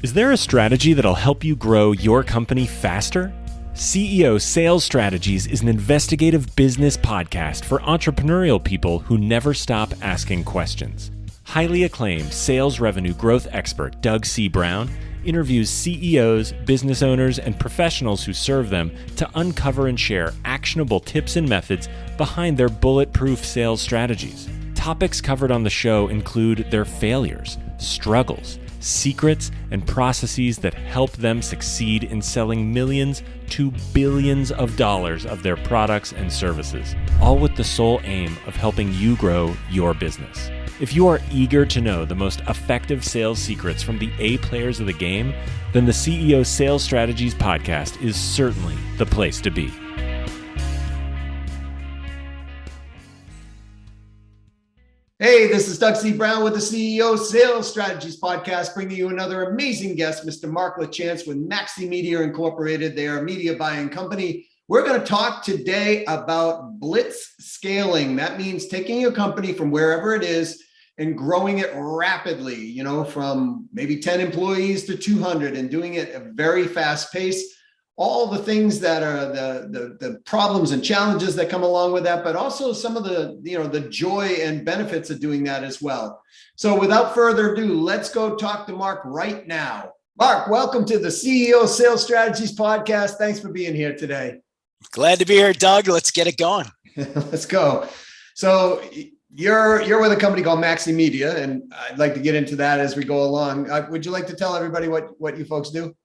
Is there a strategy that'll help you grow your company faster? CEO Sales Strategies is an investigative business podcast for entrepreneurial people who never stop asking questions. Highly acclaimed sales revenue growth expert Doug C. Brown interviews CEOs, business owners, and professionals who serve them to uncover and share actionable tips and methods behind their bulletproof sales strategies. Topics covered on the show include their failures, struggles, secrets, and processes that help them succeed in selling millions to billions of dollars of their products and services, all with the sole aim of helping you grow your business. If you are eager to know the most effective sales secrets from the A players of the game, then the CEO Sales Strategies podcast is certainly the place to be. Hey, this is Doug C. Brown with the CEO Sales Strategies podcast, bringing you another amazing guest, Mr. Mark Lachance with Maxi Media Incorporated. They are a media buying company. We're going to talk today about Blitzscaling. That means taking your company from wherever it is and growing it rapidly, from maybe 10 employees to 200 and doing it at a very fast pace. All the things that are the problems and challenges that come along with that, but also some of the joy and benefits of doing that as well. So without further ado, let's go talk to Mark right now. Mark, welcome to the CEO Sales Strategies podcast. Thanks for being here today. Glad to be here, Doug. Let's get it going. Let's go. So you're with a company called Maxi Media, and I'd like to get into that as we go along. Would you like to tell everybody what you folks do?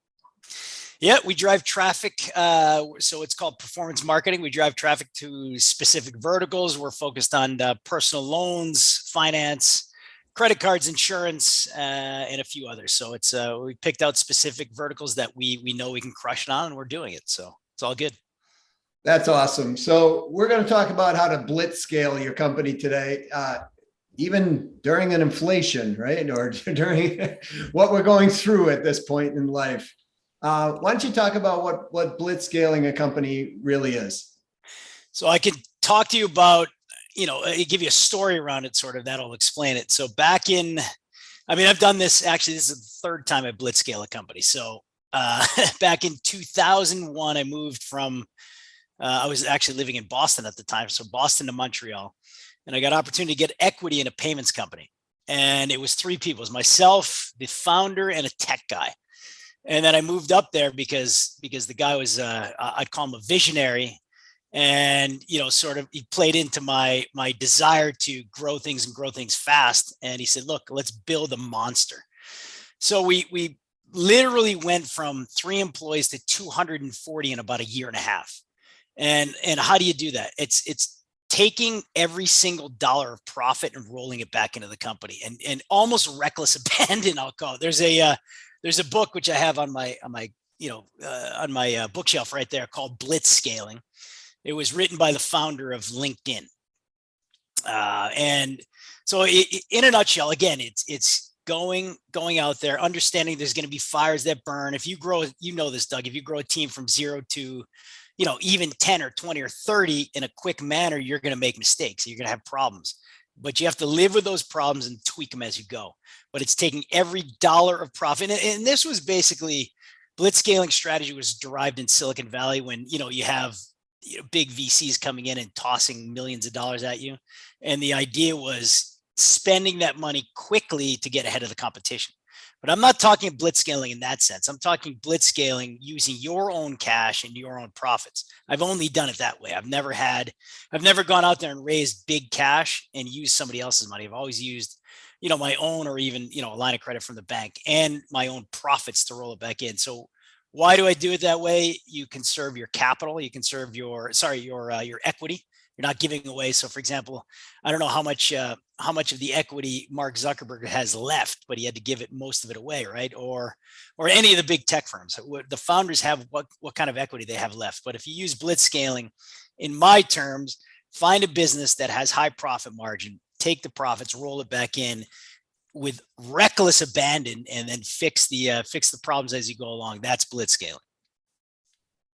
Yeah, we drive traffic. So it's called performance marketing. We drive traffic to specific verticals. We're focused on personal loans, finance, credit cards, insurance, and a few others. So it's we picked out specific verticals that we know we can crush it on, and we're doing it. So it's all good. That's awesome. So we're going to talk about how to blitzscale your company today, even during an inflation, right? Or during what we're going through at this point in life. Why don't you talk about what blitzscaling a company really is? So I can talk to you about, give you a story around it, sort of, that'll explain it. So I've done this, actually, this is the third time I blitzscale a company. So back in 2001, I moved from, I was actually living in Boston at the time. So Boston to Montreal, and I got an opportunity to get equity in a payments company. And it was three people. It was myself, the founder, and a tech guy. And then I moved up there because the guy was, I'd call him a visionary, and, he played into my desire to grow things and grow things fast. And he said, look, let's build a monster. So we literally went from 3 employees to 240 in about a year and a half. And how do you do that? It's taking every single dollar of profit and rolling it back into the company, and almost reckless abandon, I'll call it. There's a book which I have on my bookshelf right there called Blitzscaling. It was written by the founder of LinkedIn. And so in a nutshell, again, it's going out there, understanding there's going to be fires that burn. If you grow, this, Doug, if you grow a team from 0 to, even 10 or 20 or 30 in a quick manner, you're going to make mistakes. You're going to have problems. But you have to live with those problems and tweak them as you go. But it's taking every dollar of profit. And this was basically, blitzscaling strategy was derived in Silicon Valley when, you have big VCs coming in and tossing millions of dollars at you. And the idea was spending that money quickly to get ahead of the competition. But I'm not talking blitzscaling in that sense. I'm talking blitzscaling using your own cash and your own profits. I've only done it that way. I've never gone out there and raised big cash and used somebody else's money. I've always used, my own, or even, a line of credit from the bank and my own profits to roll it back in. So why do I do it that way? You conserve your capital. You conserve your equity. You're not giving away. So, for example, I don't know how much of the equity Mark Zuckerberg has left, but he had to give most of it away, right? Or any of the big tech firms. The founders have what kind of equity they have left. But if you use blitzscaling, in my terms, find a business that has high profit margin, take the profits, roll it back in with reckless abandon, and then fix the problems as you go along. That's blitzscaling.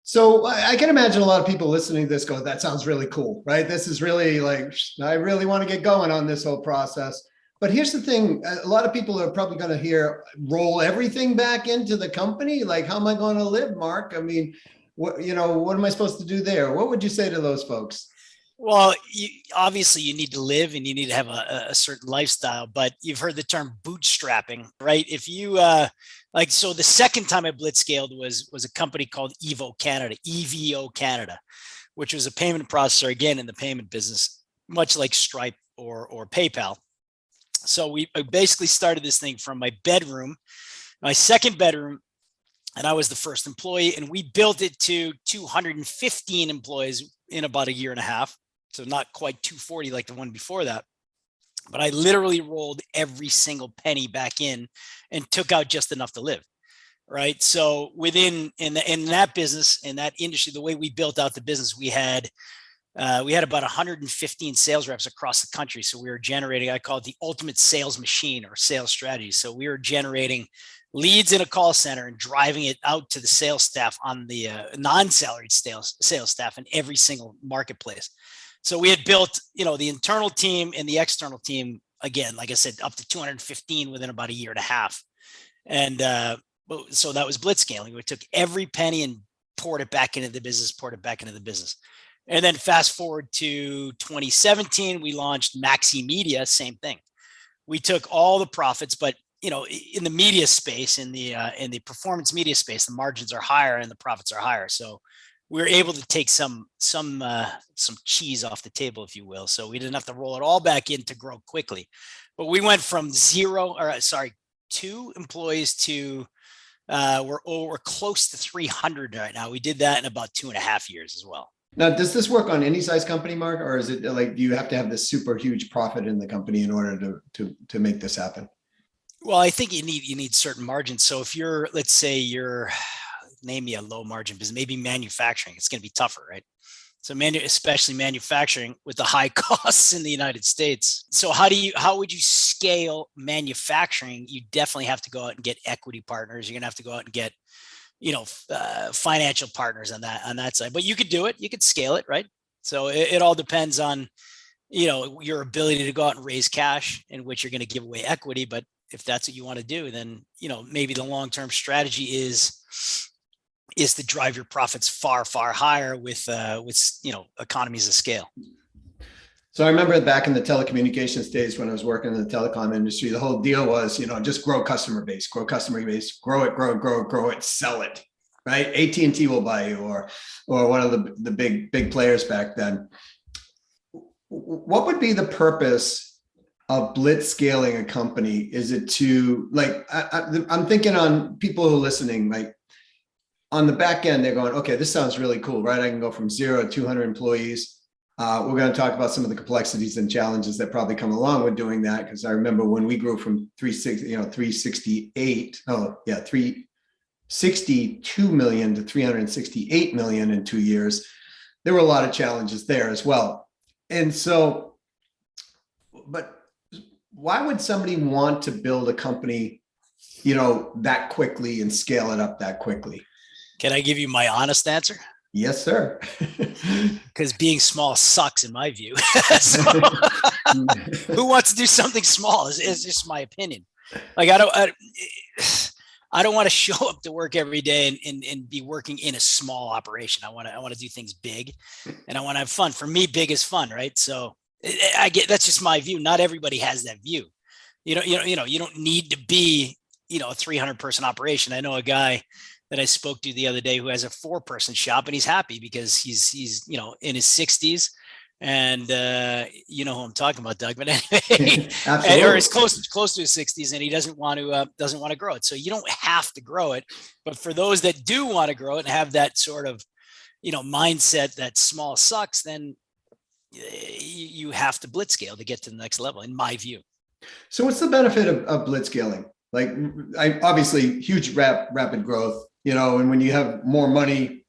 So I can imagine a lot of people listening to this go, that sounds really cool, right? This is really like, I really want to get going on this whole process. But here's the thing, a lot of people are probably going to hear roll everything back into the company. Like, how am I going to live, Mark? I mean, what am I supposed to do there? What would you say to those folks? Well, obviously you need to live and you need to have a certain lifestyle, but you've heard the term bootstrapping, right? If you so the second time I blitzscaled was a company called EVO Canada, which was a payment processor, again, in the payment business, much like Stripe or PayPal. So I basically started this thing from my bedroom, my second bedroom, and I was the first employee, and we built it to 215 employees in about a year and a half. So not quite 240 like the one before that, but I literally rolled every single penny back in and took out just enough to live. Right. So in that business, in that industry, the way we built out the business, we had about 115 sales reps across the country. So we were generating, I call it the ultimate sales machine or sales strategy. So we were generating leads in a call center and driving it out to the sales staff on the non-salaried sales staff in every single marketplace. So we had built, the internal team and the external team, again, like I said, up to 215 within about a year and a half. And so that was blitzscaling. We took every penny and poured it back into the business. And then fast forward to 2017, we launched Maxi Media, same thing. We took all the profits, but in the media space, in the performance media space, the margins are higher and the profits are higher. So we were able to take some cheese off the table, if you will. So we didn't have to roll it all back in to grow quickly. But we went from 2 employees to we're close to 300 right now. We did that in about 2.5 years as well. Now, does this work on any size company, Mark, or is it like, do you have to have this super huge profit in the company in order to make this happen? Well, I think you need certain margins. So if let's say name me a low margin business, maybe manufacturing, it's going to be tougher, right? So especially manufacturing with the high costs in the United States. So how would you scale manufacturing? You definitely have to go out and get equity partners. You're going to have to go out and get financial partners on that side, but you could do it. You could scale it, right? So it all depends on, your ability to go out and raise cash in which you're going to give away equity. But if that's what you want to do, then, maybe the long-term strategy is to drive your profits far, far higher with economies of scale. So I remember back in the telecommunications days when I was working in the telecom industry, the whole deal was, just grow customer base, grow it, sell it, right? AT&T will buy you, or one of the big players back then. What would be the purpose of blitzscaling a company? Is it to, like, I'm thinking on people who are listening, like on the back end, they're going, okay, this sounds really cool, right? I can go from 0 to 200 employees. We're going to talk about some of the complexities and challenges that probably come along with doing that. Because I remember when we grew from 362 million to 368 million in 2 years, there were a lot of challenges there as well. And so, but why would somebody want to build a company, that quickly and scale it up that quickly? Can I give you my honest answer? Yes, sir. Because being small sucks in my view. So, who wants to do something small is just my opinion. Like, I don't want to show up to work every day and be working in a small operation. I want to do things big, and I want to have fun. For me, big is fun, right? So that's just my view. Not everybody has that view. You don't need to be, a 300 person operation. I know a guy that I spoke to the other day who has a 4-person shop, and he's happy because he's in his 60s, and you know who I'm talking about, Doug. But anyway, or he's close to his 60s, and he doesn't want to grow it. So you don't have to grow it, but for those that do want to grow it and have that sort of mindset that small sucks, then you have to blitzscale to get to the next level, in my view. So what's the benefit of blitzscaling? Like, obviously huge rapid growth, and when you have more money,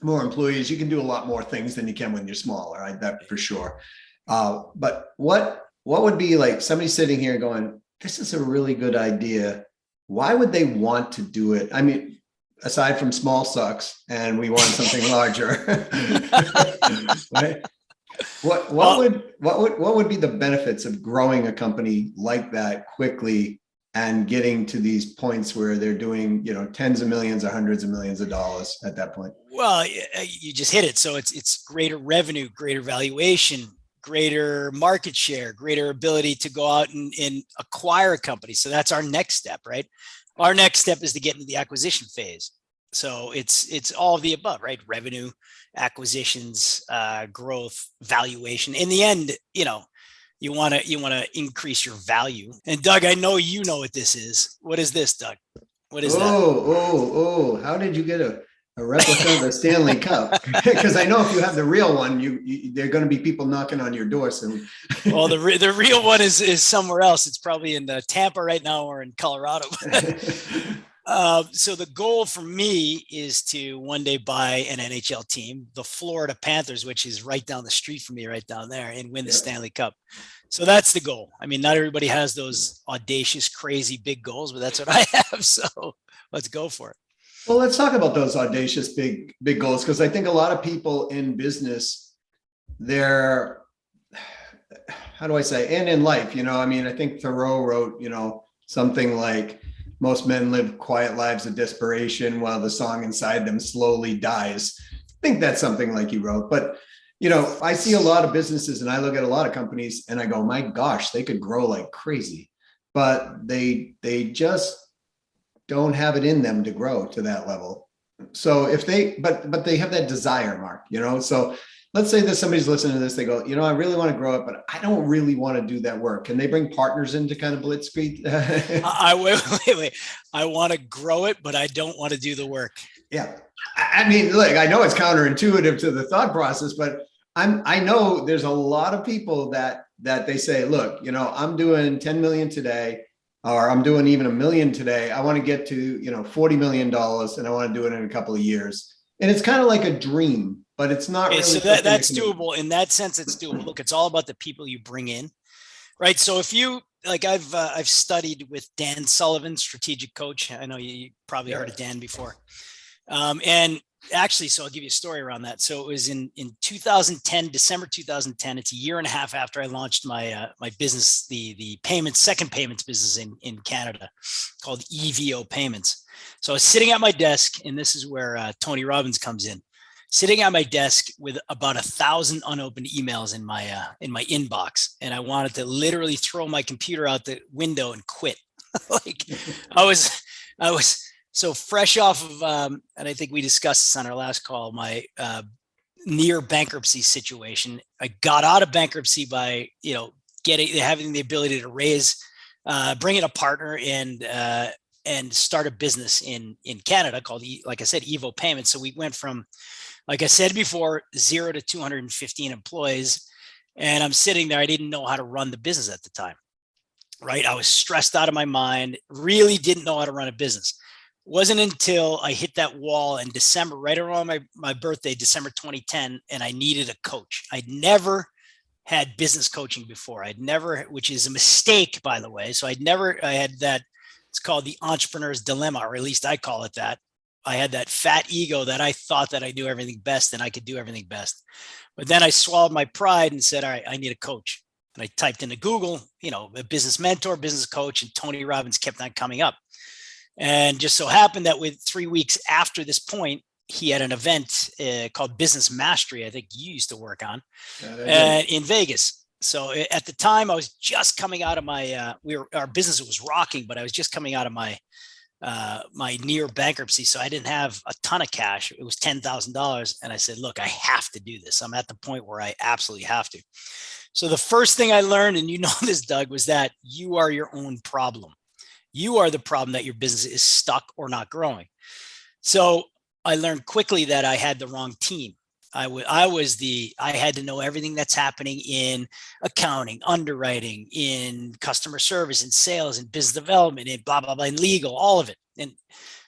more employees, you can do a lot more things than you can when you're smaller, right? That for sure. But what would be like somebody sitting here going, this is a really good idea. Why would they want to do it? I mean, aside from small sucks and we want something larger, right? What Well, would be the benefits of growing a company like that quickly and getting to these points where they're doing, tens of millions or hundreds of millions of dollars at that point? well, you just hit it. So it's greater revenue, greater valuation, greater market share, greater ability to go out and acquire a company. So that's our next step, right? Our next step is to get into the acquisition phase. So it's all of the above, right? Revenue, acquisitions, growth, valuation. In the end, you want to increase your value. And Doug, I know you know what this is. What is this, Doug? What is that? How did you get a replica of the Stanley Cup? Because I know if you have the real one, there are going to be people knocking on your door soon. Well, the real one is somewhere else. It's probably in Tampa right now or in Colorado. So the goal for me is to one day buy an NHL team, the Florida Panthers, which is right down the street from me, right down there, and win the Stanley Cup. So that's the goal. I mean, not everybody has those audacious, crazy, big goals, but that's what I have. So let's go for it. Well, let's talk about those audacious, big goals, because I think a lot of people in business, they're, how do I say, and in life, I think Thoreau wrote, something like, most men live quiet lives of desperation while the song inside them slowly dies. I think that's something like he wrote. But, I see a lot of businesses and I look at a lot of companies and I go, my gosh, they could grow like crazy, but they just don't have it in them to grow to that level. So if but they have that desire, Mark, so let's say that somebody's listening to this, they go, I really want to grow it, but I don't really want to do that work. Can they bring partners in to kind of blitzscaling? Wait. I want to grow it, but I don't want to do the work. Yeah. I mean, look, I know it's counterintuitive to the thought process, but I know there's a lot of people that they say, look, I'm doing 10 million today, or I'm doing even $1 million today. I want to get to, $40 million and I want to do it in a couple of years. And it's kind of like a dream, but it's not really. So that's doable. In that sense, it's doable. Look, it's all about the people you bring in, right? So if you, like, I've studied with Dan Sullivan, strategic coach. I know you probably heard of Dan before. And actually, so I'll give you a story around that. So it was in 2010, December 2010. It's a year and a half after I launched my my business, the second payments business in Canada, called EVO Payments. So I was sitting at my desk, and this is where Tony Robbins comes in. Sitting at my desk with about 1,000 unopened emails in my inbox, and I wanted to literally throw my computer out the window and quit. Like I was so fresh off of, and I think we discussed this on our last call, my near bankruptcy situation. I got out of bankruptcy by having the ability to bring in a partner and start a business in Canada called, like I said, EVO Payments. So we went from, like I said before, 0 to 215 employees. And I'm sitting there. I didn't know how to run the business at the time, right? I was stressed out of my mind, really didn't know how to run a business. Wasn't until I hit that wall in December, right around my birthday, December 2010, and I needed a coach. I'd never had business coaching before. Which is a mistake, by the way. So I had that, it's called the entrepreneur's dilemma, or at least I call it that. I had that fat ego that I thought that I knew everything best and I could do everything best. But then I swallowed my pride and said, all right, I need a coach. And I typed into Google, a business mentor, business coach, and Tony Robbins kept on coming up. And just so happened that with 3 weeks after this point, he had an event called Business Mastery, I think you used to work on, in Vegas. So at the time I was just coming out of my, our business was rocking, but I was just coming out of my near bankruptcy. So I didn't have a ton of cash. It was $10,000. And I said, look, I have to do this. I'm at the point where I absolutely have to. So the first thing I learned, and you know this, Doug, was that you are your own problem. You are the problem that your business is stuck or not growing. So I learned quickly that I had the wrong team. I had to know everything that's happening in accounting, underwriting, in customer service, in sales, in business development, in blah, blah, blah, in legal, all of it. And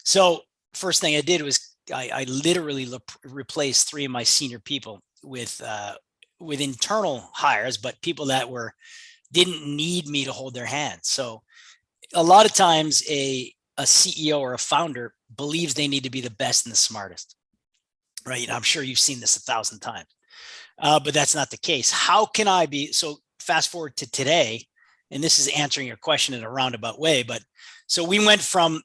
so first thing I did was I literally replaced 3 of my senior people with internal hires, but people that didn't need me to hold their hand. So a lot of times a CEO or a founder believes they need to be the best and the smartest. Right. I'm sure you've seen this 1,000 times. But that's not the case. How can I be? So fast forward to today, and this is answering your question in a roundabout way. But so we went from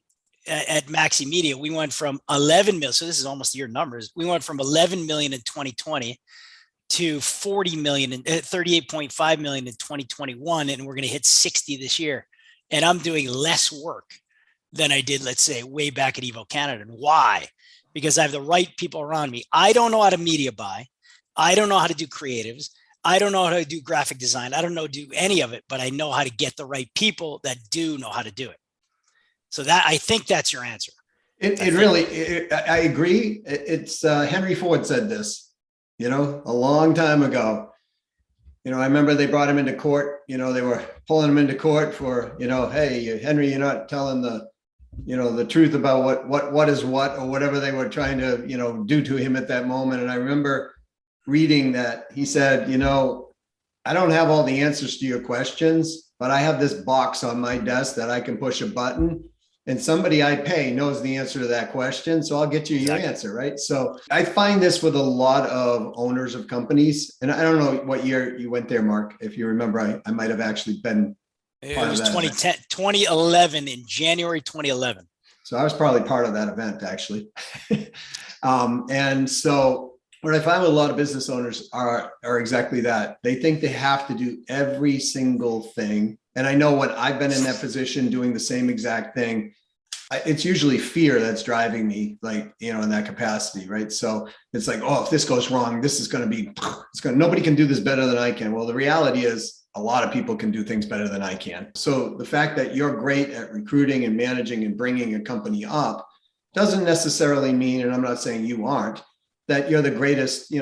at Maxi Media, we went from 11 million. So this is almost your numbers. We went from 11 million in 2020 to 40 million and 38.5 million in 2021. And we're going to hit 60 this year. And I'm doing less work than I did, let's say, way back at Evo Canada. And why? Because I have the right people around me. I don't know how to media buy. I don't know how to do creatives. I don't know how to do graphic design. I don't know do any of it, but I know how to get the right people that do know how to do it. So that, I think that's your answer. I agree. It's Henry Ford said this, a long time ago. I remember they brought him into court. They were pulling him into court for, hey, Henry, you're not telling the truth about what is what, or whatever they were trying to, do to him at that moment. And I remember reading that he said, I don't have all the answers to your questions, but I have this box on my desk that I can push a button and somebody I pay knows the answer to that question. So I'll get you your answer, right? So I find this with a lot of owners of companies. And I don't know what year you went there, Mark. If you remember, I might have actually been part of that. It was 2011, in January 2011. So I was probably part of that event, actually. And so what I find with a lot of business owners are exactly that. They think they have to do every single thing. And I know when I've been in that position doing the same exact thing, it's usually fear that's driving me, like, in that capacity, right? So it's like, oh, if this goes wrong, this is going to be, nobody can do this better than I can. Well, the reality is a lot of people can do things better than I can. So the fact that you're great at recruiting and managing and bringing a company up doesn't necessarily mean, and I'm not saying you aren't, that you're the greatest,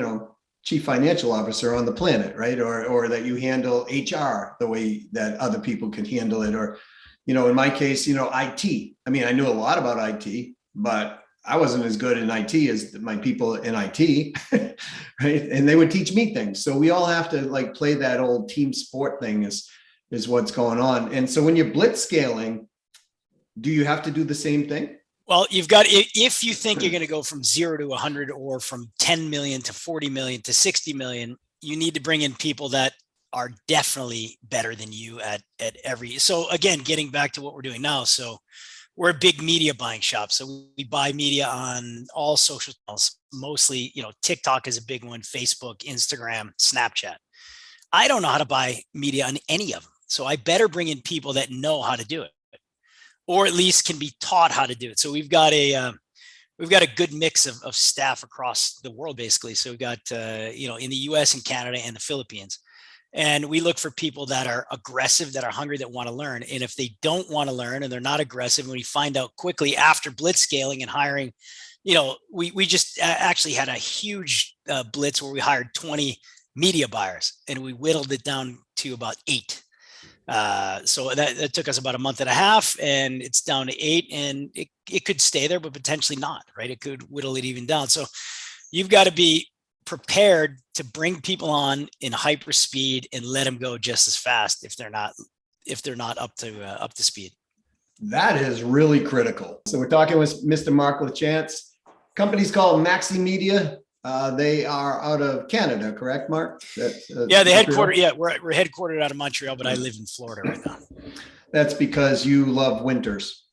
chief financial officer on the planet, right? Or that you handle HR the way that other people can handle it. Or, in my case, IT. I mean, I knew a lot about IT, but I wasn't as good in IT as my people in IT, right? And they would teach me things. So we all have to play that old team sport thing is what's going on. And so when you're blitzscaling, do you have to do the same thing? Well, you've got, if you think you're going to go from 0 to 100 or from 10 million to 40 million to 60 million, you need to bring in people that are definitely better than you at every. So again, getting back to what we're doing now. So we're a big media buying shop. So we buy media on all social channels, mostly, TikTok is a big one, Facebook, Instagram, Snapchat. I don't know how to buy media on any of them. So I better bring in people that know how to do it, or at least can be taught how to do it. So we've got a good mix of staff across the world, basically. So we've got, in the US and Canada and the Philippines. And we look for people that are aggressive, that are hungry, that want to learn. And if they don't want to learn and they're not aggressive, and we find out quickly after blitzscaling and hiring, we just actually had a huge blitz where we hired 20 media buyers and we whittled it down to about 8. So that took us about a month and a half, and it's down to 8, and it could stay there, but potentially not, right? It could whittle it even down. So you've got to be prepared to bring people on in hyper speed and let them go just as fast if they're not up to speed. That is really critical. So we're talking with Mr. Mark Lachance. Company's called Maxi Media. They are out of Canada, correct, Mark? Yeah, the headquarters. Yeah, we're headquartered out of Montreal, but I live in Florida right now. That's because you love winters,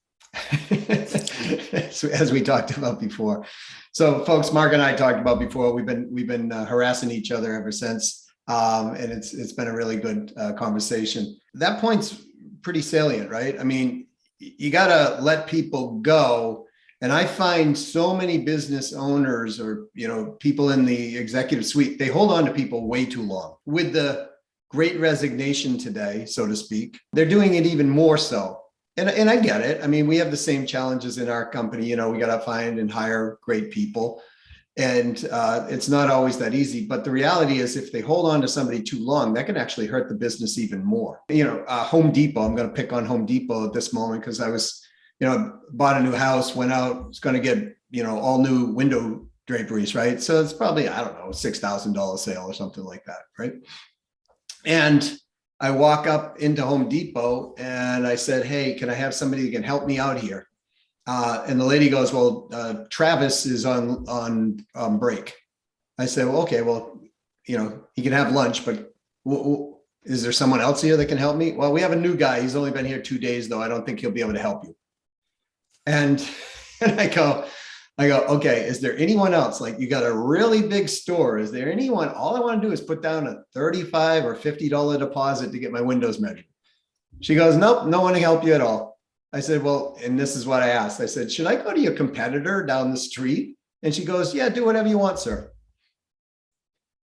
as we talked about before. So, folks, Mark and I talked about before. We've been harassing each other ever since, and it's been a really good conversation. That point's pretty salient, right? I mean, you got to let people go. And I find so many business owners or, people in the executive suite, they hold on to people way too long. With the great resignation today, so to speak, they're doing it even more so. And I get it. I mean, we have the same challenges in our company. We got to find and hire great people. And it's not always that easy. But the reality is, if they hold on to somebody too long, that can actually hurt the business even more. Home Depot, I'm going to pick on Home Depot at this moment because I was bought a new house, went out, was going to get, all new window draperies, right? So it's probably, I don't know, $6,000 sale or something like that, right? And I walk up into Home Depot and I said, hey, can I have somebody that can help me out here? And the lady goes, well, Travis is on break. I said, well, okay, well, he can have lunch, but is there someone else here that can help me? Well, we have a new guy. He's only been here 2 days though. I don't think he'll be able to help you. And I go, okay, is there anyone else? Like, you got a really big store. Is there anyone? All I want to do is put down a $35 or $50 deposit to get my windows measured. She goes, nope, no one can help you at all. I said, well, and this is what I asked. I said, should I go to your competitor down the street? And she goes, yeah, do whatever you want, sir.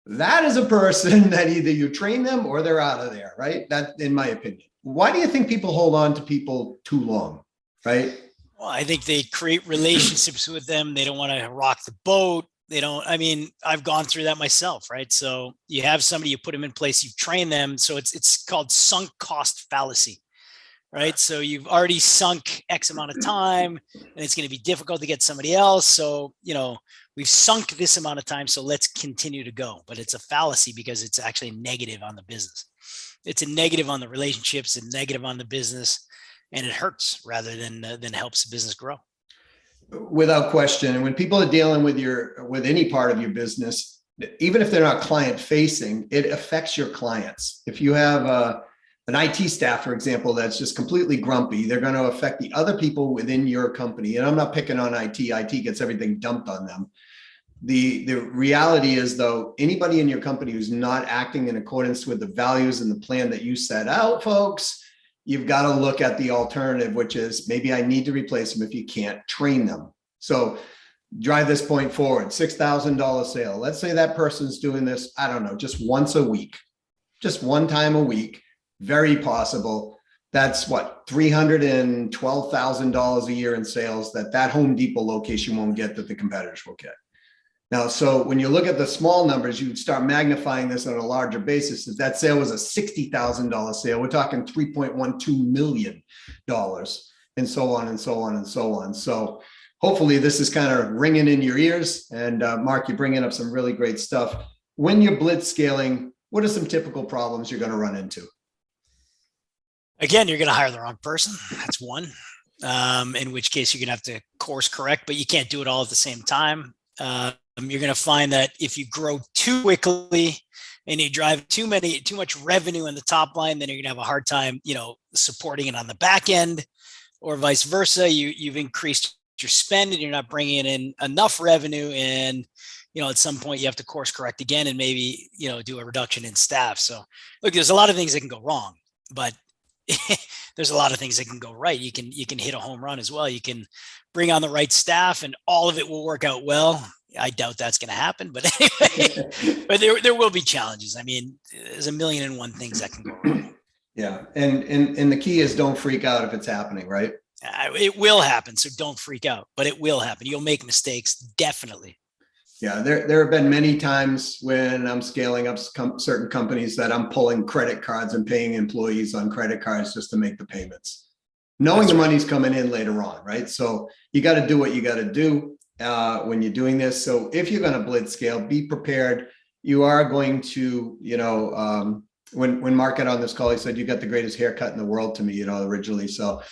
That is a person that either you train them or they're out of there, right? That, in my opinion. Why do you think people hold on to people too long, right? Well, I think they create relationships with them. They don't want to rock the boat. I've gone through that myself, right? So you have somebody, you put them in place, you train them. So it's called sunk cost fallacy, right? So you've already sunk X amount of time and it's going to be difficult to get somebody else. So, we've sunk this amount of time, so let's continue to go. But it's a fallacy because it's actually negative on the business. It's a negative on the relationships and negative on the business, and it hurts rather than helps the business grow. Without question. And when people are dealing with any part of your business, even if they're not client facing, it affects your clients. If you have an IT staff, for example, that's just completely grumpy, they're going to affect the other people within your company. And I'm not picking on IT. IT gets everything dumped on them. The reality is, though, anybody in your company who's not acting in accordance with the values and the plan that you set out, folks, you've got to look at the alternative, which is maybe I need to replace them if you can't train them. So drive this point forward, $6,000 sale. Let's say that person's doing this, I don't know, just once a week, just one time a week, very possible. That's what, $312,000 a year in sales that Home Depot location won't get, that the competitors will get. Now, so when you look at the small numbers, you would start magnifying this on a larger basis. If that sale was a $60,000 sale, we're talking $3.12 million, and so on and so on and so on. So hopefully this is kind of ringing in your ears. And Mark, you're bringing up some really great stuff. When you're blitzscaling, what are some typical problems you're going to run into? Again, you're going to hire the wrong person. That's one. In which case you're going to have to course correct, but you can't do it all at the same time. You're going to find that if you grow too quickly and you drive too much revenue in the top line, then you're going to have a hard time, supporting it on the back end, or vice versa. You've increased your spend and you're not bringing in enough revenue. And, at some point you have to course correct again and maybe, do a reduction in staff. So look, there's a lot of things that can go wrong, but there's a lot of things that can go right. You can hit a home run as well. You can bring on the right staff and all of it will work out well. I doubt that's going to happen, but anyway, but there will be challenges. I mean, there's a million and one things that can go wrong. Yeah. And the key is don't freak out if it's happening, right? It will happen. So don't freak out, but it will happen. You'll make mistakes. Definitely. Yeah. There have been many times when I'm scaling up certain companies that I'm pulling credit cards and paying employees on credit cards just to make the payments, knowing the money's coming in later on. Right. So you got to do what you got to do when you're doing this. So if you're going to blitzscale, be prepared. You are going to, when Mark got on this call, he said, you got the greatest haircut in the world to me, originally. So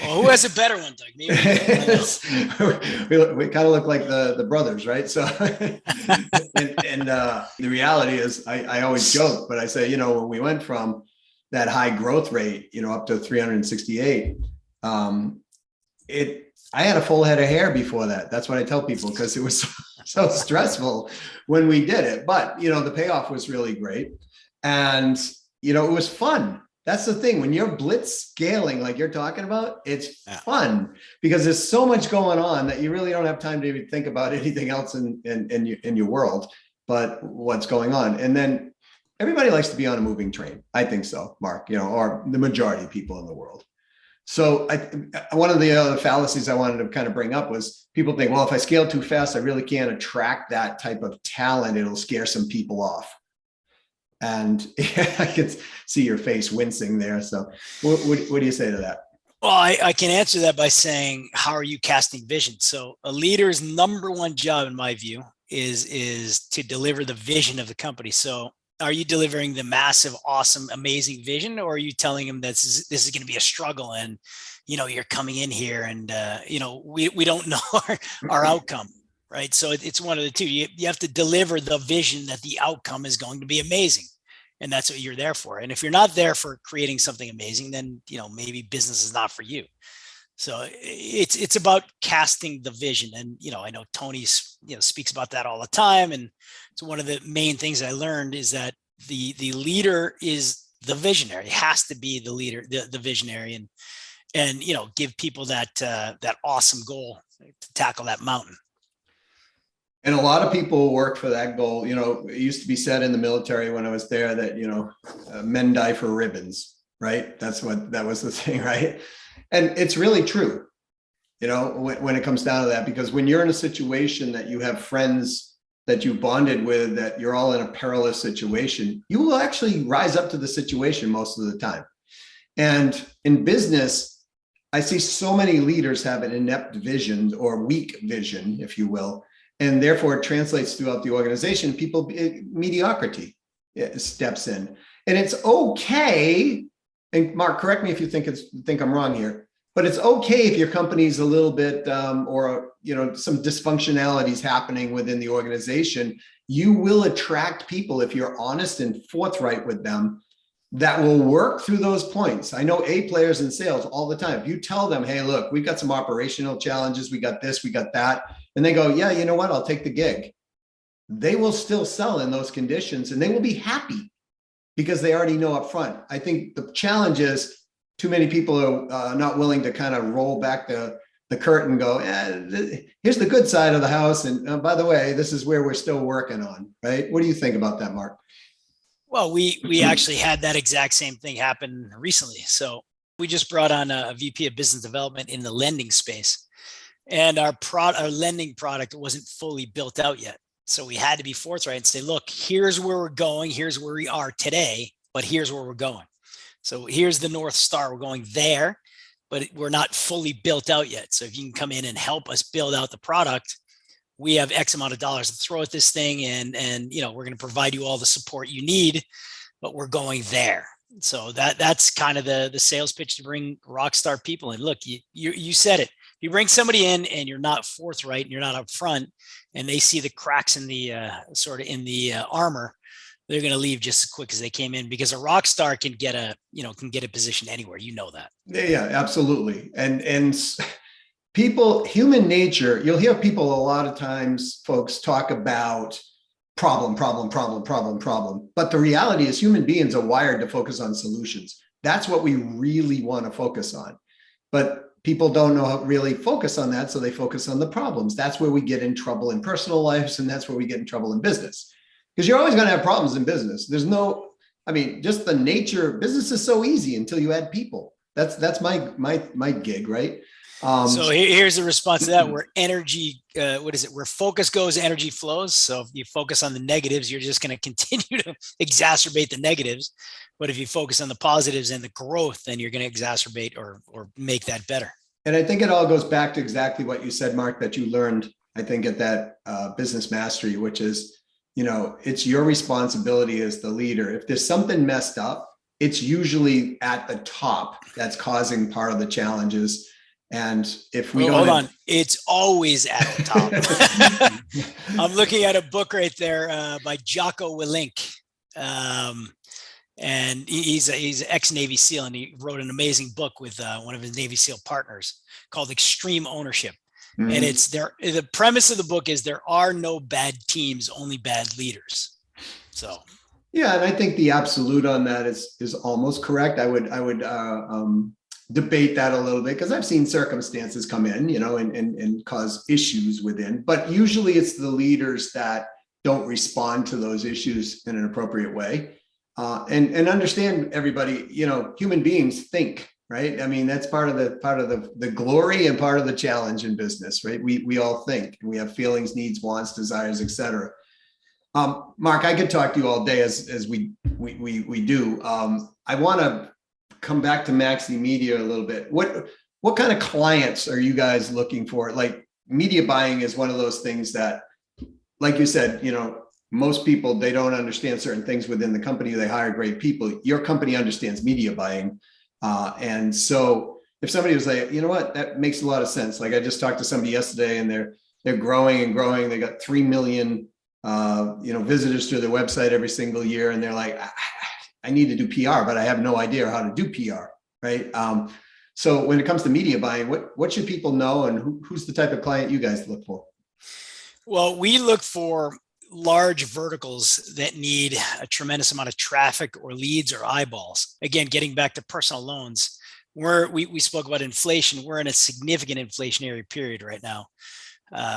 well, who has a better one, Doug? Maybe we kind of look like the brothers, right? So, and the reality is I always joke, but I say, when we went from that high growth rate, up to 368, I had a full head of hair before that. That's what I tell people, because it was so stressful when we did it. But, the payoff was really great. And, it was fun. That's the thing. When you're blitzscaling, like you're talking about, it's fun because there's so much going on that you really don't have time to even think about anything else in your world, but what's going on. And then everybody likes to be on a moving train. I think so, Mark, or the majority of people in the world. So one of the other fallacies I wanted to kind of bring up was people think, well, if I scale too fast, I really can't attract that type of talent. It'll scare some people off. And I can see your face wincing there. So what do you say to that? Well, I can answer that by saying, how are you casting vision? So a leader's number one job, in my view, is to deliver the vision of the company. So are you delivering the massive, awesome, amazing vision, or are you telling them that this is going to be a struggle and, you're coming in here and, we don't know our outcome, right? So it's one of the two. You have to deliver the vision that the outcome is going to be amazing. And that's what you're there for. And if you're not there for creating something amazing, then, maybe business is not for you. So it's about casting the vision. And, I know Tony, speaks about that all the time. And it's one of the main things I learned is that the leader is the visionary, has to be the leader, the visionary, and give people that awesome goal to tackle that mountain. And a lot of people work for that goal. It used to be said in the military when I was there that, men die for ribbons, right? That was the thing, right? And it's really true, when it comes down to that, because when you're in a situation that you have friends that you bonded with, that you're all in a perilous situation, you will actually rise up to the situation most of the time. And in business, I see so many leaders have an inept vision or weak vision, if you will. And therefore it translates throughout the organization. Mediocrity steps in, and it's okay. And Mark, correct me if you think I'm wrong here, but it's okay if your company's a little bit, or some dysfunctionalities happening within the organization. You will attract people, if you're honest and forthright with them, that will work through those points. I know A players in sales all the time. If you tell them, hey, look, we've got some operational challenges, we got this, we got that, and they go, yeah, you know what, I'll take the gig. They will still sell in those conditions, and they will be happy because they already know up front. I think the challenge is too many people are not willing to kind of roll back the curtain and go, here's the good side of the house. And by the way, this is where we're still working on, right? What do you think about that, Mark? Well, we actually had that exact same thing happen recently. So we just brought on a VP of business development in the lending space, and our lending product wasn't fully built out yet. So we had to be forthright and say, look, here's where we're going. Here's where we are today, but here's where we're going. So here's the North Star. We're going there, but we're not fully built out yet. So if you can come in and help us build out the product, we have X amount of dollars to throw at this thing, and we're going to provide you all the support you need, but we're going there. So that's kind of the sales pitch to bring rock star people in. Look, you said it. You bring somebody in and you're not forthright and you're not upfront, and they see the cracks in the armor, they're going to leave just as quick as they came in, because a rock star can get a position anywhere. That. Yeah, absolutely. And people, human nature, you'll hear people a lot of times, folks, talk about problem. But the reality is human beings are wired to focus on solutions. That's what we really want to focus on. But people don't know how to really focus on that. So they focus on the problems. That's where we get in trouble in personal lives. And that's where we get in trouble in business, because you're always going to have problems in business. Just the nature, business is so easy until you add people. That's my gig, right? So here's the response to that. Where energy, where focus goes, energy flows. So if you focus on the negatives, you're just going to continue to exacerbate the negatives. But if you focus on the positives and the growth, then you're going to exacerbate or make that better. And I think it all goes back to exactly what you said, Mark, that you learned, I think, at that business mastery, which is, it's your responsibility as the leader. If there's something messed up, it's usually at the top that's causing part of the challenges. And if we don't hold on, it's always at the top. I'm looking at a book right there by Jocko Willink. And he's an ex-Navy SEAL, and he wrote an amazing book with one of his Navy SEAL partners called Extreme Ownership. Mm-hmm. And the premise of the book is there are no bad teams, only bad leaders. So yeah, and I think the absolute on that is almost correct. I would debate that a little bit, because I've seen circumstances come in, and cause issues within, but usually it's the leaders that don't respond to those issues in an appropriate way. And understand, everybody, human beings think, right? I mean, that's part of the glory and part of the challenge in business, right? We all think, and we have feelings, needs, wants, desires, etc. Mark, I could talk to you all day as we do. I want to come back to Maxi Media a little bit. What kind of clients are you guys looking for? Like, media buying is one of those things that, like you said, most people, they don't understand certain things within the company. They hire great people. Your company understands media buying. And so if somebody was like, you know what, that makes a lot of sense. Like, I just talked to somebody yesterday, and they're growing and growing. They got 3 million, visitors to their website every single year. And they're like, I need to do PR, but I have no idea how to do PR, right? So when it comes to media buying, what should people know, and who's the type of client you guys look for? Well, we look for large verticals that need a tremendous amount of traffic or leads or eyeballs. Again, getting back to personal loans, we spoke about inflation. We're in a significant inflationary period right now,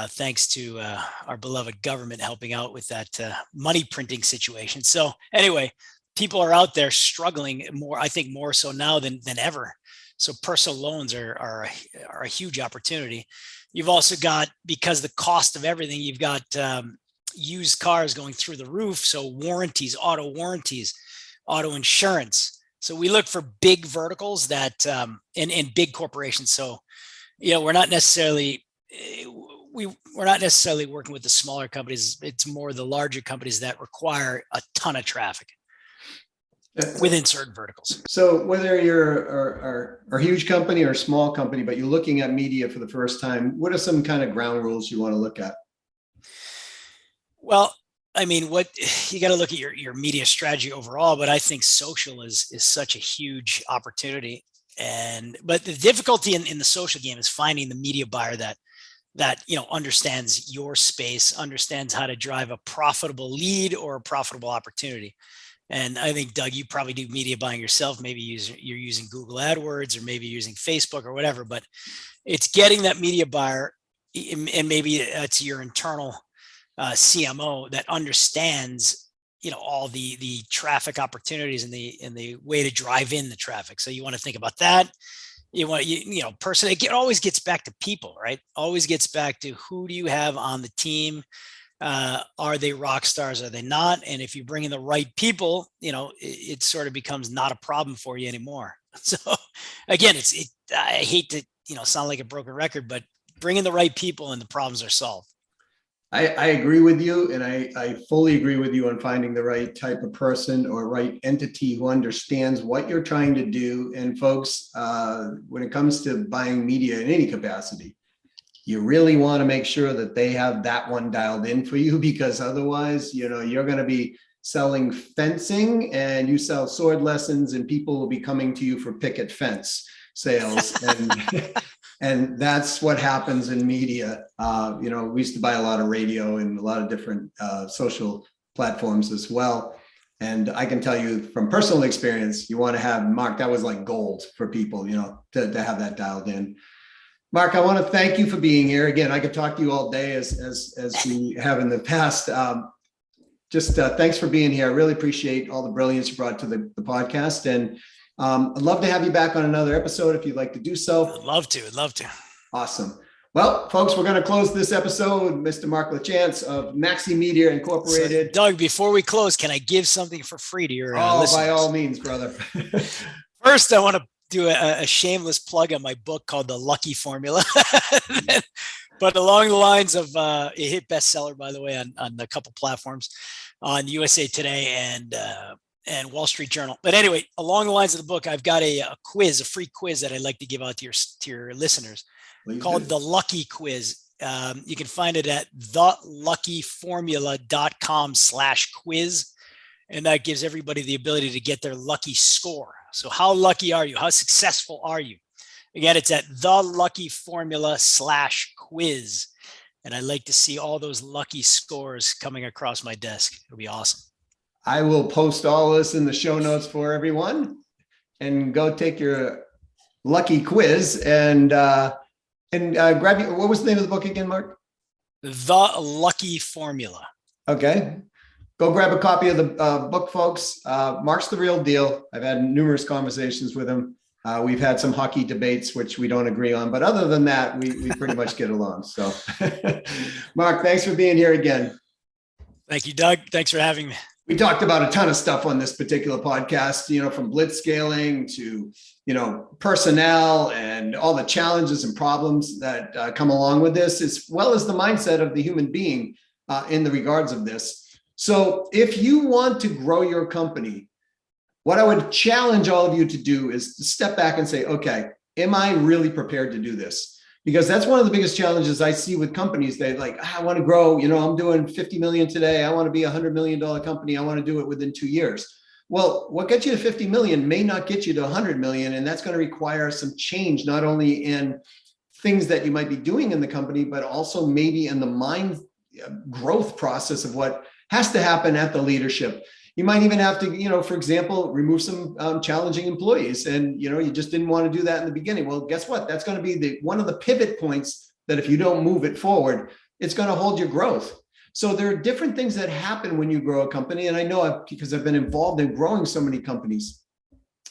thanks to our beloved government helping out with that money printing situation. So anyway, people are out there struggling more, I think more so now than ever. So personal loans are a huge opportunity. You've also got, because the cost of everything, you've got used cars going through the roof. So warranties, auto insurance. So we look for big verticals that in big corporations. So, we're not necessarily working with the smaller companies. It's more the larger companies that require a ton of traffic within certain verticals. So whether you're a huge company or a small company, but you're looking at media for the first time, what are some kind of ground rules you want to look at? Well, I mean, what you got to look at your media strategy overall, but I think social is such a huge opportunity. But the difficulty in the social game is finding the media buyer that understands your space, understands how to drive a profitable lead or a profitable opportunity. And I think, Doug, you probably do media buying yourself. Maybe you're using Google AdWords, or maybe using Facebook or whatever, but it's getting that media buyer, and maybe it's your internal CMO that understands, all the traffic opportunities and the way to drive in the traffic. So you want to think about that. Personally, it always gets back to people, right? Always gets back to, who do you have on the team? Are they rock stars? Are they not? And if you bring in the right people, it sort of becomes not a problem for you anymore. So again, I hate to, sound like a broken record, but bring in the right people and the problems are solved. I agree with you. And I fully agree with you on finding the right type of person or right entity who understands what you're trying to do. And folks, when it comes to buying media in any capacity, you really want to make sure that they have that one dialed in for you, because otherwise, you're going to be selling fencing and you sell sword lessons, and people will be coming to you for picket fence sales. And that's what happens in media. We used to buy a lot of radio and a lot of different social platforms as well. And I can tell you from personal experience, you want to have, Mark, that was like gold for people, to have that dialed in. Mark, I want to thank you for being here. Again, I could talk to you all day as we have in the past. Thanks for being here. I really appreciate all the brilliance you brought to the podcast. And I'd love to have you back on another episode if you'd like to do so. I'd love to. Awesome. Well, folks, we're going to close this episode. Mr. Mark Lachance of Maxi Media Incorporated. So, Doug, before we close, can I give something for free to your listeners? By all means, brother. First, I want to do a shameless plug on my book called The Lucky Formula. But along the lines of it hit bestseller, by the way, on a couple platforms, on USA Today and Wall Street Journal. But anyway, along the lines of the book, I've got a free quiz that I'd like to give out to your listeners. Please called do. The Lucky Quiz. You can find it at theluckyformula.com/quiz. And that gives everybody the ability to get their lucky score. So how lucky are you? How successful are you? Again, it's at theluckyformula/quiz. And I'd like to see all those lucky scores coming across my desk. It'll be awesome. I will post all this in the show notes for everyone, and go take your lucky quiz and grab you. What was the name of the book again, Mark? The Lucky Formula. Okay. Go grab a copy of the book, folks. Mark's the real deal. I've had numerous conversations with him. We've had some hockey debates, which we don't agree on. But other than that, we pretty much get along. So, Mark, thanks for being here again. Thank you, Doug. Thanks for having me. We talked about a ton of stuff on this particular podcast, from Blitzscaling to, personnel and all the challenges and problems that come along with this, as well as the mindset of the human being in the regards of this. So if you want to grow your company, what I would challenge all of you to do is to step back and say, okay, am I really prepared to do this? Because that's one of the biggest challenges I see with companies. They like, I want to grow, I'm doing 50 million today. I want to be $100 million company. I want to do it within 2 years. Well, what gets you to 50 million may not get you to 100 million. And that's going to require some change, not only in things that you might be doing in the company, but also maybe in the mind growth process of what has to happen at the leadership. You might even have to, for example, remove some challenging employees, and you just didn't want to do that in the beginning. Well, guess what? That's going to be one of the pivot points that if you don't move it forward, it's going to hold your growth. So there are different things that happen when you grow a company, and I know because I've been involved in growing so many companies.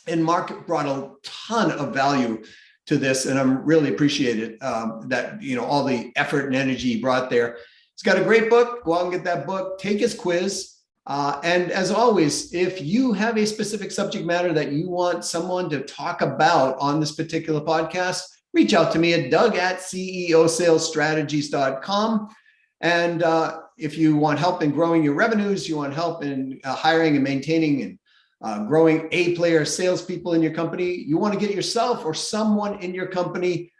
And Mark brought a ton of value to this, and I'm really appreciated that all the effort and energy he brought there. He's got a great book. Go out and get that book. Take his quiz. And as always, if you have a specific subject matter that you want someone to talk about on this particular podcast, reach out to me at doug@ceosalesstrategies.com. And if you want help in growing your revenues, you want help in hiring and maintaining and growing A-player salespeople in your company, you want to get yourself or someone in your company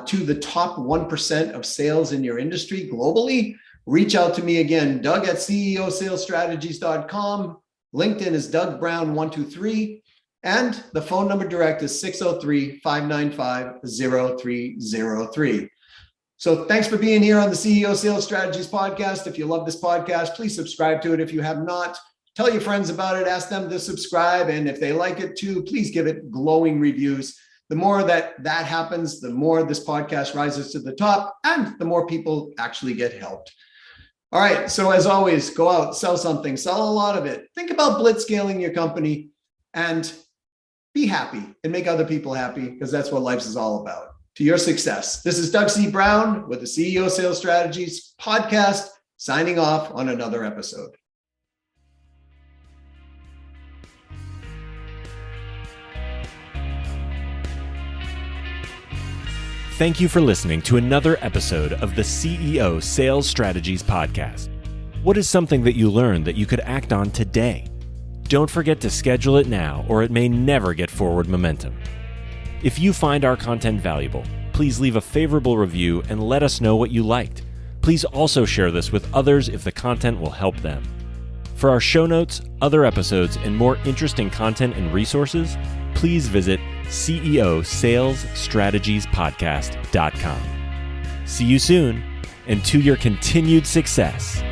to the top 1% of sales in your industry globally, reach out to me again, doug@ceosalesstrategies.com. LinkedIn is Doug Brown 123. And the phone number direct is 603-595-0303. So thanks for being here on the CEO Sales Strategies podcast. If you love this podcast, please subscribe to it. If you have not, tell your friends about it, ask them to subscribe. And if they like it too, please give it glowing reviews. The more that happens, the more this podcast rises to the top and the more people actually get helped. All right. So as always, go out, sell something, sell a lot of it. Think about blitzscaling your company and be happy and make other people happy, because that's what life is all about. To your success. This is Doug C. Brown with the CEO Sales Strategies podcast, signing off on another episode. Thank you for listening to another episode of the CEO Sales Strategies podcast. What is something that you learned that you could act on today? Don't forget to schedule it now, or it may never get forward momentum. If you find our content valuable, please leave a favorable review and let us know what you liked. Please also share this with others if the content will help them. For our show notes, other episodes, and more interesting content and resources, please visit ceosalesstrategiespodcast.com. See you soon, and to your continued success,